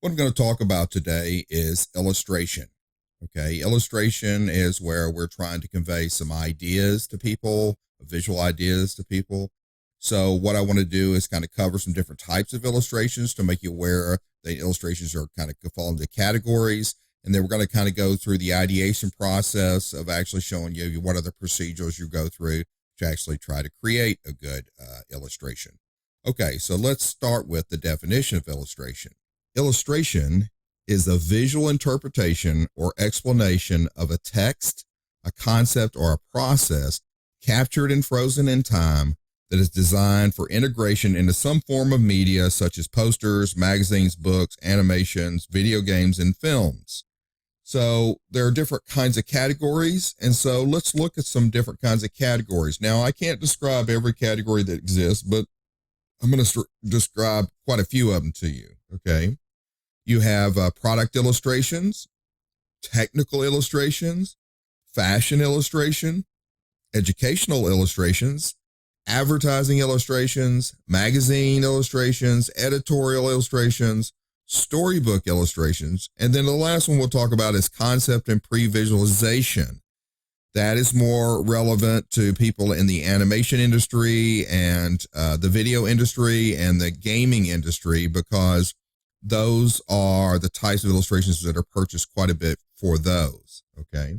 What I'm going to talk about today is illustration. Okay, illustration is where we're trying to convey some ideas to people, visual ideas to people. So what I want to do is kind of cover some different types of illustrations to make you aware that illustrations are kind of fall into categories. And then we're going to kind of go through the ideation process of actually showing you what are the procedures you go through to actually try to create a good illustration. Okay, so let's start with the definition of illustration. Illustration is a visual interpretation or explanation of a text, a concept, or a process captured and frozen in time that is designed for integration into some form of media such as posters, magazines, books, animations, video games, and films. So there are different kinds of categories, and so let's look at some different kinds of categories. Now, I can't describe every category that exists, but I'm going to describe quite a few of them to you, okay? You have product illustrations, technical illustrations, fashion illustration, educational illustrations, advertising illustrations, magazine illustrations, editorial illustrations, storybook illustrations, and then the last one we'll talk about is concept and pre-visualization. That is more relevant to people in the animation industry and the video industry and the gaming industry, because those are the types of illustrations that are purchased quite a bit for those, okay?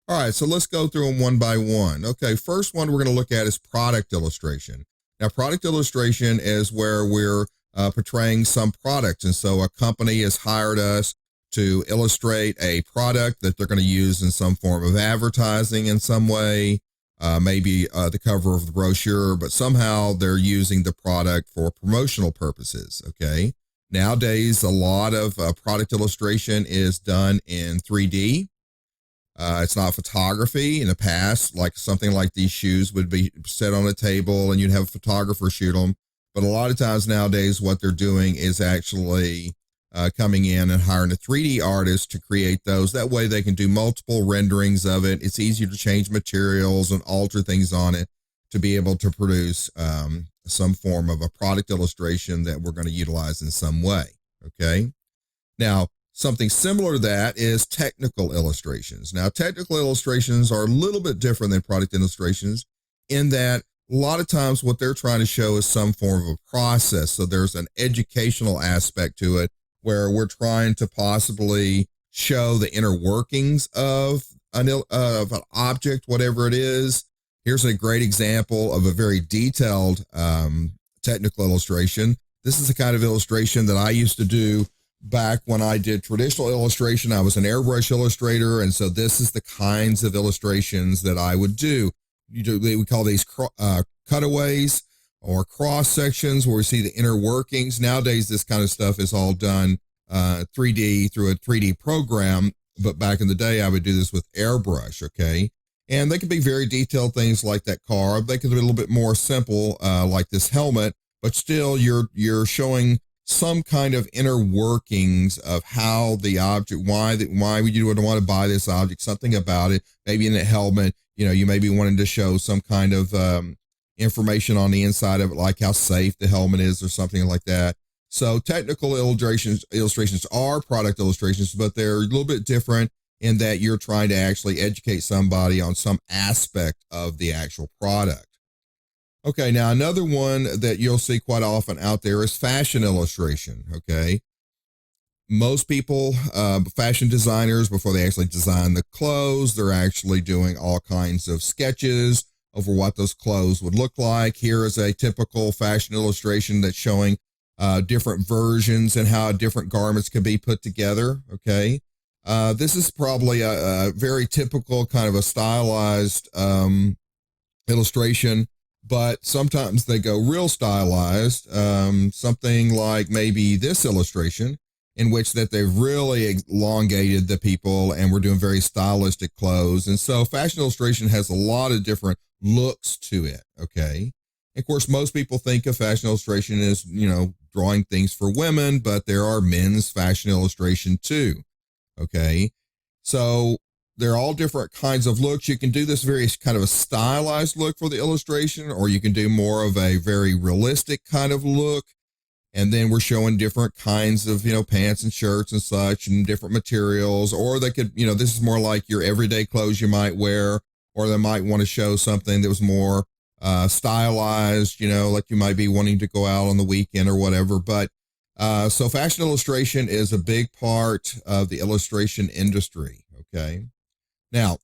All right, so let's go through them one by one. Okay, first one we're going to look at is product illustration. Now, product illustration is where we're portraying some product, and so a company has hired us to illustrate a product that they're going to use in some form of advertising in some way, maybe the cover of the brochure, but somehow they're using the product for promotional purposes, okay? Nowadays, a lot of product illustration is done in 3D. It's not photography. In the past, like something like these shoes would be set on a table and you'd have a photographer shoot them. But a lot of times nowadays, what they're doing is actually coming in and hiring a 3D artist to create those. That way they can do multiple renderings of it. It's easier to change materials and alter things on it to be able to produce some form of a product illustration that we're going to utilize in some way, okay? Now, something similar to that is technical illustrations. Now, technical illustrations are a little bit different than product illustrations in that a lot of times what they're trying to show is some form of a process. So there's an educational aspect to it where we're trying to possibly show the inner workings of an object, whatever it is. Here's a great example of a very detailed technical illustration. This is the kind of illustration that I used to do back when I did traditional illustration. I was an airbrush illustrator, and so this is the kinds of illustrations that I would do. We call these cutaways or cross sections where we see the inner workings. Nowadays, this kind of stuff is all done 3D through a 3D program, but back in the day, I would do this with airbrush, okay? And they can be very detailed things like that car. They can be a little bit more simple, like this helmet, but still you're showing some kind of inner workings of how the object, why you would want to buy this object, something about it. Maybe in a helmet, you may be wanting to show some kind of information on the inside of it, like how safe the helmet is or something like that. So technical illustrations are product illustrations, but they're a little bit different in that you're trying to actually educate somebody on some aspect of the actual product. Okay, now another one that you'll see quite often out there is fashion illustration, okay? Most people, fashion designers, before they actually design the clothes, they're actually doing all kinds of sketches over what those clothes would look like. Here is a typical fashion illustration that's showing different versions and how different garments can be put together, okay? This is probably a very typical kind of a stylized illustration, but sometimes they go real stylized, something like maybe this illustration, in which that they've really elongated the people and we're doing very stylistic clothes. And so fashion illustration has a lot of different looks to it, okay? Of course, most people think of fashion illustration as, drawing things for women, but there are men's fashion illustration too, okay? So they're all different kinds of looks. You can do this very kind of a stylized look for the illustration, or you can do more of a very realistic kind of look. And then we're showing different kinds of, pants and shirts and such and different materials, or they could, this is more like your everyday clothes you might wear, or they might want to show something that was more stylized, like you might be wanting to go out on the weekend or whatever. But so fashion illustration is a big part of the illustration industry. Okay. Now,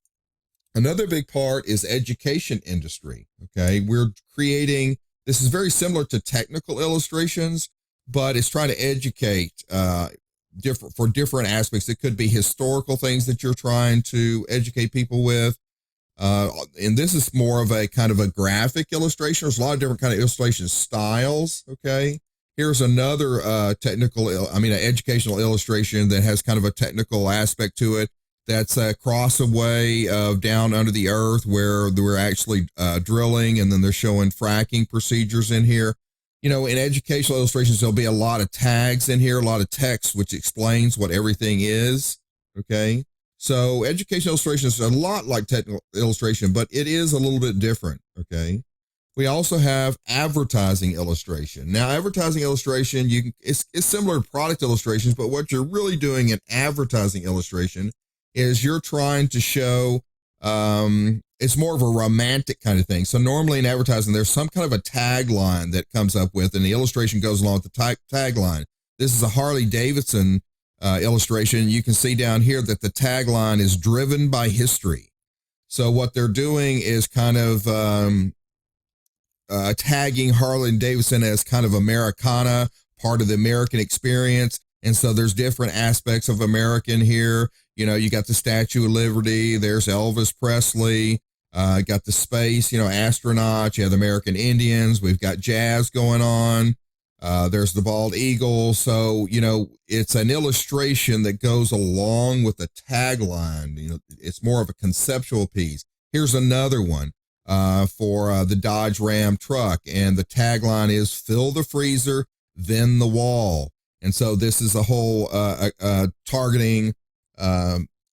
another big part is education industry. Okay. We're creating, this is very similar to technical illustrations, but it's trying to educate for different aspects. It could be historical things that you're trying to educate people with. And this is more of a kind of a graphic illustration. There's a lot of different kind of illustration styles. Okay. Here's another an educational illustration that has kind of a technical aspect to it. That's a cross away of down under the earth where we're actually drilling, and then they're showing fracking procedures in here. In educational illustrations, there'll be a lot of tags in here, a lot of text, which explains what everything is. Okay. So educational illustration is a lot like technical illustration, but it is a little bit different. Okay. We also have advertising illustration. Now, advertising illustration, it's similar to product illustrations, but what you're really doing in advertising illustration is you're trying to show, it's more of a romantic kind of thing. So normally in advertising, there's some kind of a tagline that comes up with, and the illustration goes along with the tagline. This is a Harley Davidson illustration. You can see down here that the tagline is driven by history. So what they're doing is kind of tagging Harley Davidson as kind of Americana, part of the American experience. And so there's different aspects of American here. You got the Statue of Liberty, there's Elvis Presley, got the space, astronauts, you have the American Indians, we've got jazz going on, there's the bald eagle. So, it's an illustration that goes along with the tagline. It's more of a conceptual piece. Here's another one for the Dodge Ram truck, and the tagline is "Fill the freezer, then the wall." And so this is a whole targeting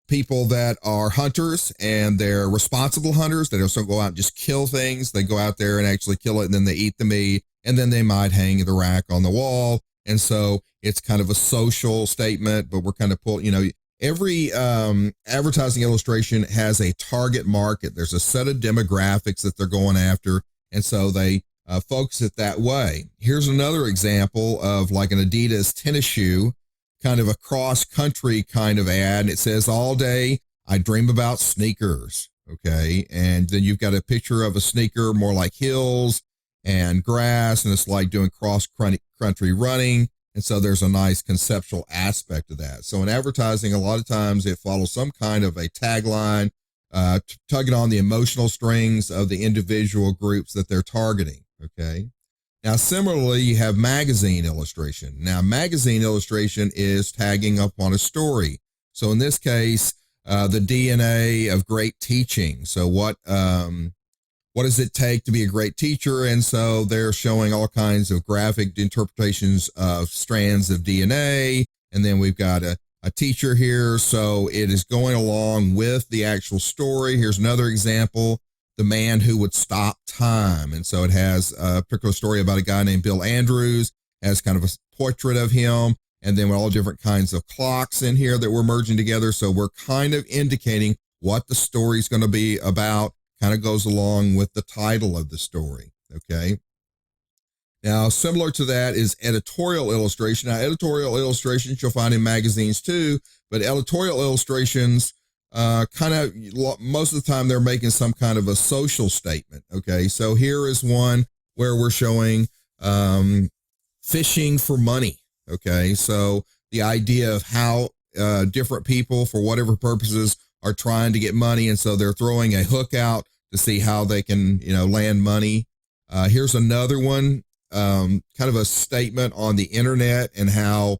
people that are hunters, and they're responsible hunters. They don't go out and just kill things. They go out there and actually kill it, and then they eat the meat, and then they might hang the rack on the wall. And so it's kind of a social statement, but we're kind of every advertising illustration has a target market. There's a set of demographics that they're going after, and so they focus it that way. Here's another example of like an Adidas tennis shoe, kind of a cross-country kind of ad. It says, "All day I dream about sneakers." Okay, and then you've got a picture of a sneaker, more like hills and grass, and it's like doing cross-country running. And so there's a nice conceptual aspect of that. So in advertising, a lot of times it follows some kind of a tagline, tugging on the emotional strings of the individual groups that they're targeting. Okay. Now, similarly, you have magazine illustration. Now, magazine illustration is tagging up on a story. So in this case, the DNA of great teaching. So what does it take to be a great teacher? And so they're showing all kinds of graphic interpretations of strands of DNA. And then we've got a teacher here. So it is going along with the actual story. Here's another example, The Man Who Would Stop Time. And so it has a particular story about a guy named Bill Andrews, has kind of a portrait of him. And then with all different kinds of clocks in here that we're merging together. So we're kind of indicating what the story is going to be about. Kind of goes along with the title of the story. Okay. Now, similar to that is editorial illustration. Now, editorial illustrations you'll find in magazines too, but editorial illustrations, kind of most of the time they're making some kind of a social statement. Okay. So here is one where we're showing, fishing for money. Okay. So the idea of how, different people for whatever purposes are trying to get money. And so they're throwing a hook out to see how they can, land money. Here's another one, kind of a statement on the internet and how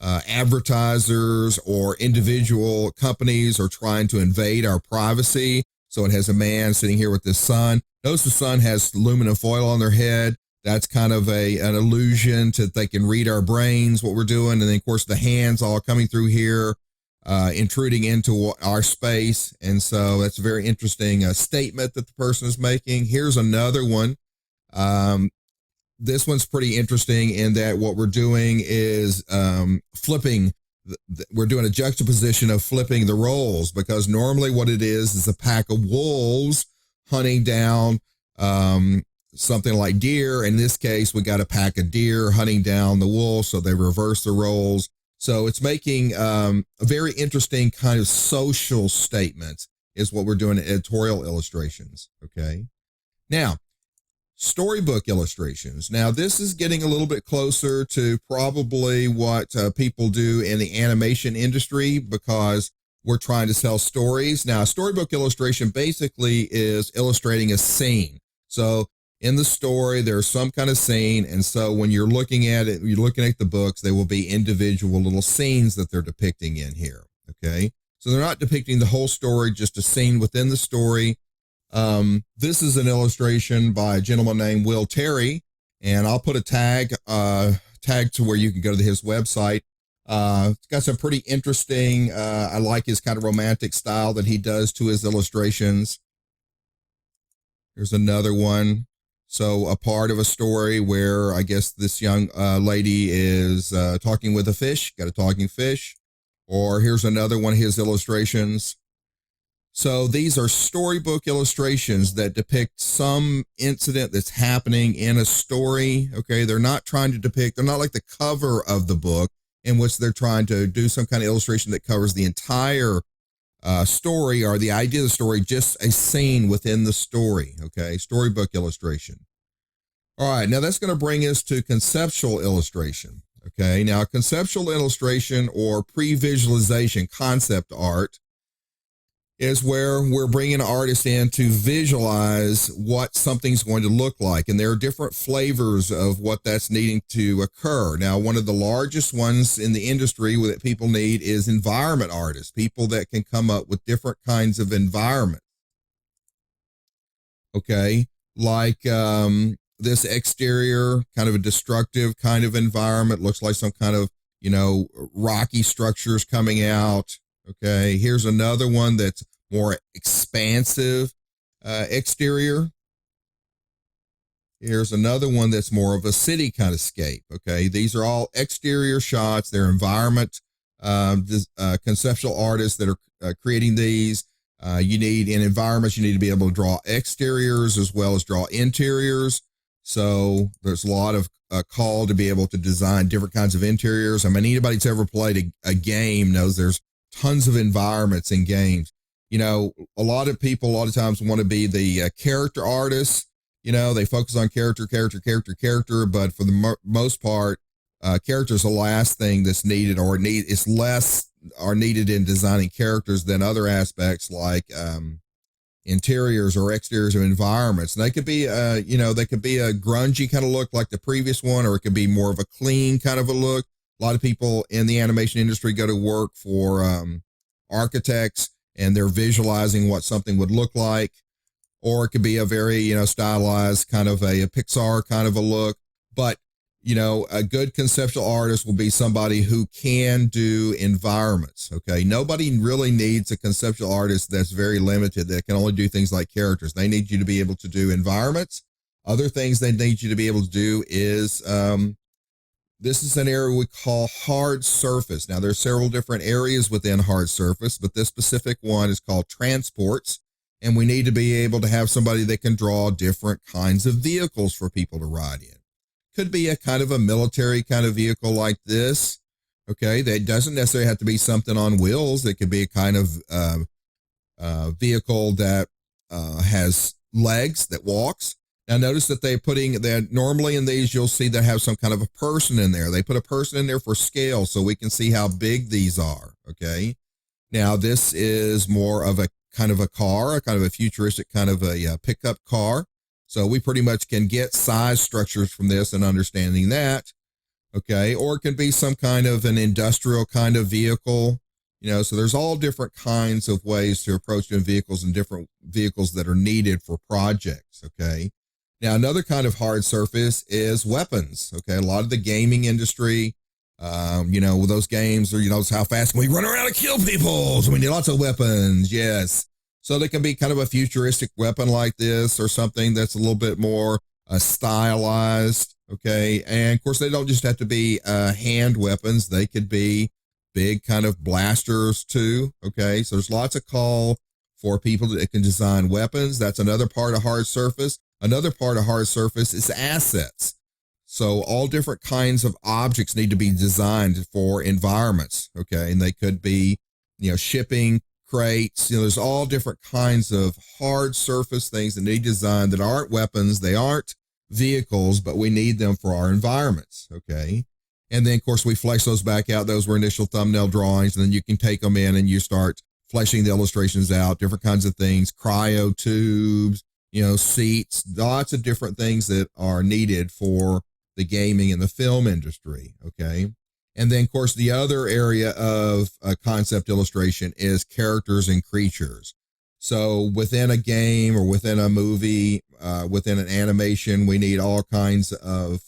advertisers or individual companies are trying to invade our privacy. So it has a man sitting here with this sun. Notice the sun has aluminum foil on their head. That's kind of an illusion to they can read our brains, what we're doing. And then, of course, the hands all coming through here, intruding into our space. And so that's a very interesting statement that the person is making. Here's another one. this one's pretty interesting in that what we're doing is flipping. We're doing a juxtaposition of flipping the roles, because normally what it is a pack of wolves hunting down something like deer. In this case, we got a pack of deer hunting down the wolves, so they reverse the roles. So it's making a very interesting kind of social statement is what we're doing in editorial illustrations. Okay. Now, storybook illustrations. Now, this is getting a little bit closer to probably what people do in the animation industry, because we're trying to sell stories. Now, a storybook illustration basically is illustrating a scene. So in the story, there's some kind of scene. And so when you're looking at it, you're looking at the books, they will be individual little scenes that they're depicting in here. Okay. So they're not depicting the whole story, just a scene within the story. This is an illustration by a gentleman named Will Terry, and I'll put a tag to where you can go to his website. It's got some pretty interesting, I like his kind of romantic style that he does to his illustrations. Here's another one. So a part of a story where I guess this young lady is talking with a fish, got a talking fish. Or here's another one of his illustrations. So these are storybook illustrations that depict some incident that's happening in a story. Okay, they're not trying to depict, they're not like the cover of the book in which they're trying to do some kind of illustration that covers the entire story or the idea of the story, just a scene within the story. Okay, storybook illustration. All right, now that's going to bring us to conceptual illustration. Okay, now conceptual illustration or pre-visualization concept art is where we're bringing an artist in to visualize what something's going to look like. And there are different flavors of what that's needing to occur. Now, one of the largest ones in the industry that people need is environment artists, people that can come up with different kinds of environments. Okay, like this exterior, kind of a destructive kind of environment, looks like some kind of, rocky structures coming out. Okay, here's another one that's more expansive exterior. Here's another one that's more of a city kind of scape. Okay, these are all exterior shots. They're environment conceptual artists that are creating these. You need in environments, you need to be able to draw exteriors as well as draw interiors. So there's a lot of call to be able to design different kinds of interiors. I mean, anybody that's ever played a game knows there's tons of environments in games. A lot of people, a lot of times want to be the character artists. They focus on character, but for the most part, character is the last thing that's needed, or it's less are needed in designing characters than other aspects like interiors or exteriors of environments. And they could be, they could be a grungy kind of look like the previous one, or it could be more of a clean kind of a look. A lot of people in the animation industry go to work for architects, and they're visualizing what something would look like. Or it could be a very, stylized kind of a Pixar kind of a look. But, a good conceptual artist will be somebody who can do environments. Okay. Nobody really needs a conceptual artist that's very limited, that can only do things like characters. They need you to be able to do environments. Other things they need you to be able to do is, this is an area we call hard surface. Now, there's several different areas within hard surface, but this specific one is called transports. And we need to be able to have somebody that can draw different kinds of vehicles for people to ride in. Could be a kind of a military kind of vehicle like this. Okay, that doesn't necessarily have to be something on wheels. It could be a kind of vehicle that has legs, that walks. Now, notice that they're putting that normally in these, you'll see they have some kind of a person in there. They put a person in there for scale so we can see how big these are. Okay. Now, this is more of a kind of a car, a kind of a futuristic kind of a pickup car. So we pretty much can get size structures from this and understanding that. Okay. Or it can be some kind of an industrial kind of vehicle. So there's all different kinds of ways to approach different vehicles and different vehicles that are needed for projects. Okay. Now, another kind of hard surface is weapons. Okay. A lot of the gaming industry, with those games, or, how fast can we run around and kill people? So we need lots of weapons. Yes. So they can be kind of a futuristic weapon like this, or something that's a little bit more stylized. Okay. And of course, they don't just have to be hand weapons, they could be big kind of blasters too. Okay. So there's lots of call for people that can design weapons. That's another part of hard surface. Another part of hard surface is assets. So all different kinds of objects need to be designed for environments. Okay. And they could be, shipping crates, there's all different kinds of hard surface things that need designed that aren't weapons. They aren't vehicles, but we need them for our environments. Okay. And then of course we flesh those back out. Those were initial thumbnail drawings. And then you can take them in and you start fleshing the illustrations out, different kinds of things, cryo tubes, seats, lots of different things that are needed for the gaming and the film industry. Okay. And then of course the other area of concept illustration is characters and creatures. So within a game or within a movie, within an animation, we need all kinds of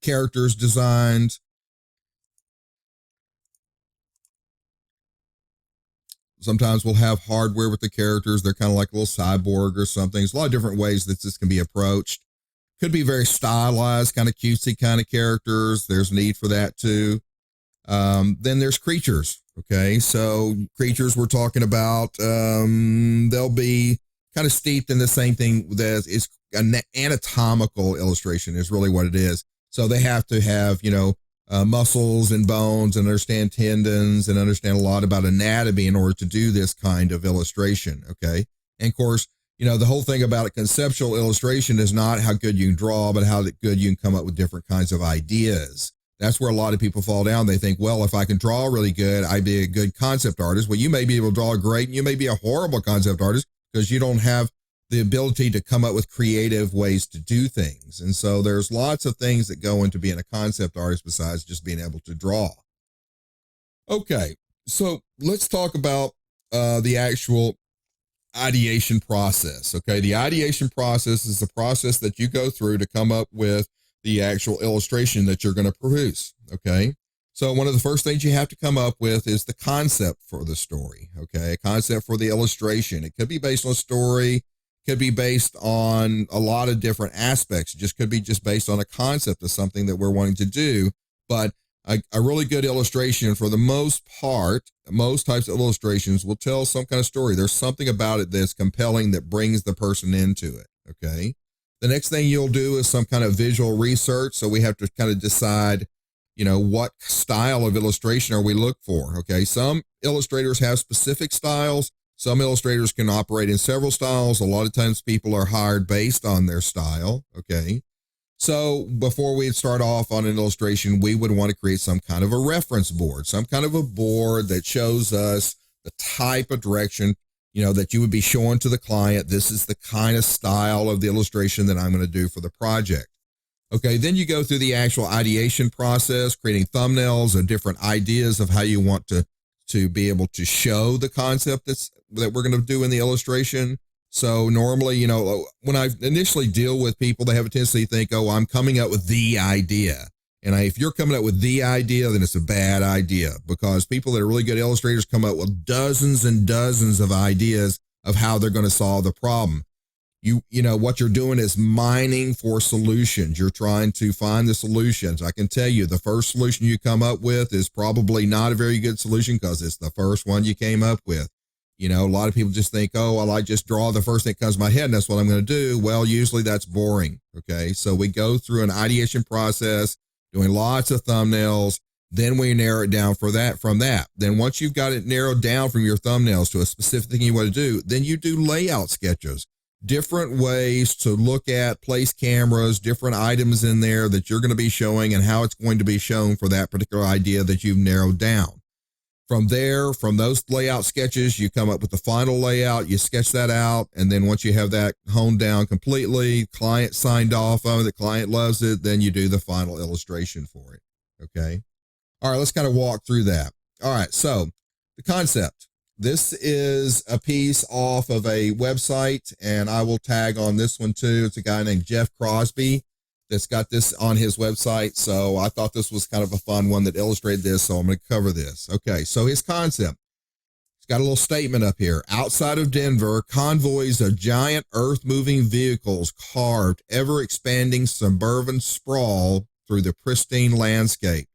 characters designed. Sometimes we'll have hardware with the characters. They're kind of like a little cyborg or something. There's a lot of different ways that this can be approached. Could be very stylized, kind of cutesy kind of characters. There's need for that too. Then there's creatures. Okay. So creatures we're talking about, they'll be kind of steeped in the same thing that is an anatomical illustration is really what it is. So they have to have, muscles and bones and understand tendons and understand a lot about anatomy in order to do this kind of illustration. Okay. And of course, the whole thing about a conceptual illustration is not how good you can draw, but how good you can come up with different kinds of ideas. That's where a lot of people fall down. They think, well, if I can draw really good, I'd be a good concept artist. Well, you may be able to draw great and you may be a horrible concept artist because you don't have the ability to come up with creative ways to do things. And so there's lots of things that go into being a concept artist besides just being able to draw. Okay, so let's talk about the actual ideation process. Okay, the ideation process is the process that you go through to come up with the actual illustration that you're going to produce. Okay, so one of the first things you have to come up with is the concept for the story. Okay, a concept for the illustration. It could be based on a story, could be based on a lot of different aspects. It just could be just based on a concept of something that we're wanting to do. But a really good illustration, for the most part, most types of illustrations will tell some kind of story. There's something about it that's compelling that brings the person into it. Okay. The next thing you'll do is some kind of visual research. So we have to kind of decide, what style of illustration are we looking for? Okay. Some illustrators have specific styles. Some illustrators can operate in several styles. A lot of times people are hired based on their style. Okay. So before we start off on an illustration, we would want to create some kind of a reference board, some kind of a board that shows us the type of direction, that you would be showing to the client. This is the kind of style of the illustration that I'm going to do for the project. Okay, then you go through the actual ideation process, creating thumbnails and different ideas of how you want to be able to show the concept that we're going to do in the illustration. So normally, when I initially deal with people, they have a tendency to think, oh, I'm coming up with the idea. And if you're coming up with the idea, then it's a bad idea, because people that are really good illustrators come up with dozens and dozens of ideas of how they're going to solve the problem. What you're doing is mining for solutions. You're trying to find the solutions. I can tell you the first solution you come up with is probably not a very good solution because it's the first one you came up with. A lot of people just think, oh, well, I just draw the first thing that comes to my head and that's what I'm going to do. Well, usually that's boring. Okay. So we go through an ideation process, doing lots of thumbnails. Then we narrow it down from that. Then once you've got it narrowed down from your thumbnails to a specific thing you want to do, then you do layout sketches, different ways to look at, place cameras, different items in there that you're going to be showing and how it's going to be shown for that particular idea that you've narrowed down. From there, from those layout sketches, you come up with the final layout, you sketch that out, and then once you have that honed down completely, client signed off on it, the client loves it, then you do the final illustration for it. Okay. All right, let's kind of walk through that. All right, so the concept. This is a piece off of a website, and I will tag on this one too. It's a guy named Jeff Crosby that's got this on his website. So I thought this was kind of a fun one that illustrated this. So I'm going to cover this. Okay. So his concept, it's got a little statement up here. Outside of Denver, convoys of giant earth-moving vehicles carved ever-expanding suburban sprawl through the pristine landscape.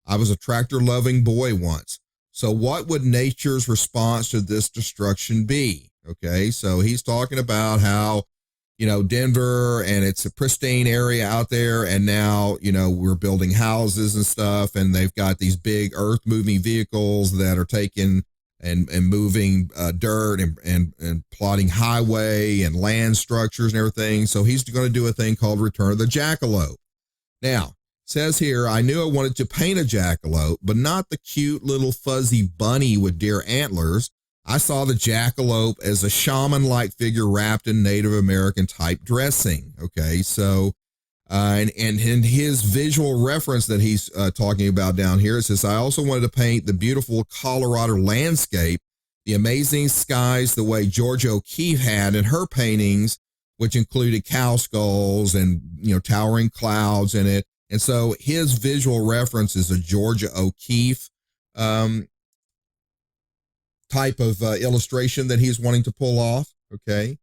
I was a tractor-loving boy once. So what would nature's response to this destruction be? Okay, so he's talking about how, Denver, and it's a pristine area out there, and now, we're building houses and stuff, and they've got these big earth-moving vehicles that are taking and moving dirt and plotting highway and land structures and everything. So he's going to do a thing called Return of the Jackalope. Now, says here, I knew I wanted to paint a jackalope, but not the cute little fuzzy bunny with deer antlers. I saw the jackalope as a shaman-like figure wrapped in Native American type dressing. Okay, so and in his visual reference that he's talking about down here, it says, I also wanted to paint the beautiful Colorado landscape, the amazing skies the way Georgia O'Keeffe had in her paintings, which included cow skulls and, towering clouds in it. And so his visual reference is a Georgia O'Keeffe type of illustration that he's wanting to pull off. Okay.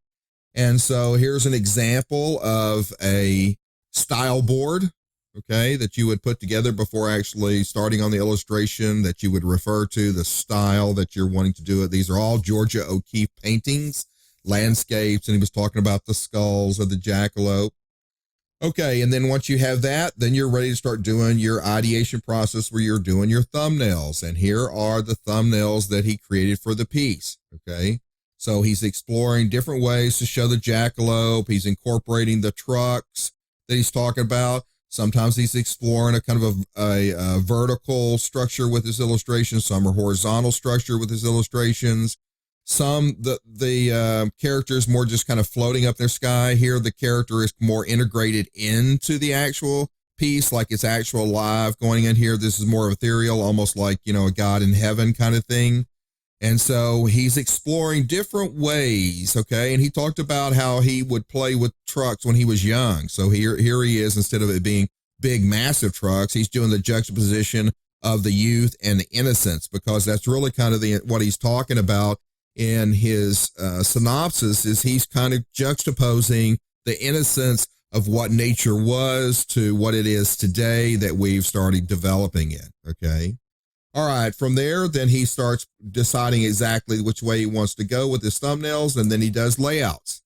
And so here's an example of a style board, okay, that you would put together before actually starting on the illustration, that you would refer to the style that you're wanting to do it. These are all Georgia O'Keeffe paintings, landscapes, and he was talking about the skulls of the jackalope. Okay, and then once you have that, then you're ready to start doing your ideation process where you're doing your thumbnails. And here are the thumbnails that he created for the piece, okay? So he's exploring different ways to show the jackalope. He's incorporating the trucks that he's talking about. Sometimes he's exploring a kind of a vertical structure with his illustrations. Some are horizontal structure with his illustrations. Some, the character is more just kind of floating up their sky. Here, the character is more integrated into the actual piece, like it's actual live going in here. This is more ethereal, almost like, a God in heaven kind of thing. And so he's exploring different ways, okay? And he talked about how he would play with trucks when he was young. So here he is, instead of it being big, massive trucks, he's doing the juxtaposition of the youth and the innocence, because that's really kind of what he's talking about in his synopsis, is he's kind of juxtaposing the innocence of what nature was to what it is today that we've started developing it, okay? All right, from there, then he starts deciding exactly which way he wants to go with his thumbnails, and then he does layouts.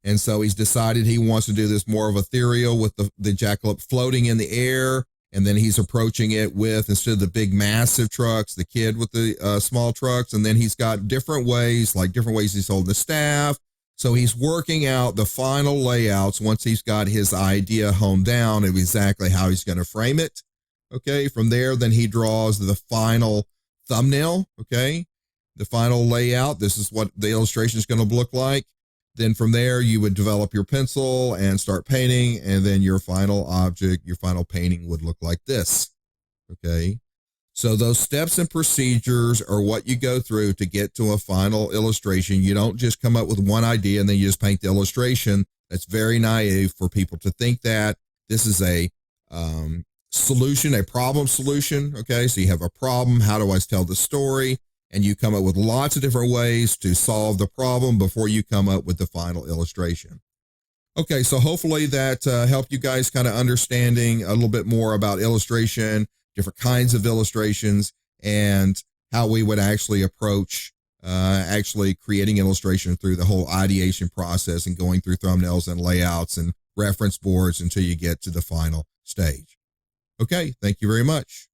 And so he's decided he wants to do this more of ethereal with the jackalope floating in the air, and then he's approaching it with, instead of the big massive trucks, the kid with the small trucks. And then he's got different ways he's holding the staff. So he's working out the final layouts once he's got his idea honed down of exactly how he's going to frame it. Okay, from there, then he draws the final thumbnail, okay, the final layout. This is what the illustration is going to look like. Then from there, you would develop your pencil and start painting, and then your final object, your final painting would look like this, okay? So those steps and procedures are what you go through to get to a final illustration. You don't just come up with one idea and then you just paint the illustration. That's very naive for people to think that. This is a solution, a problem solution, okay? So you have a problem. How do I tell the story? And you come up with lots of different ways to solve the problem before you come up with the final illustration. Okay, so hopefully that helped you guys kind of understanding a little bit more about illustration, different kinds of illustrations, and how we would actually approach actually creating illustration through the whole ideation process and going through thumbnails and layouts and reference boards until you get to the final stage. Okay, thank you very much.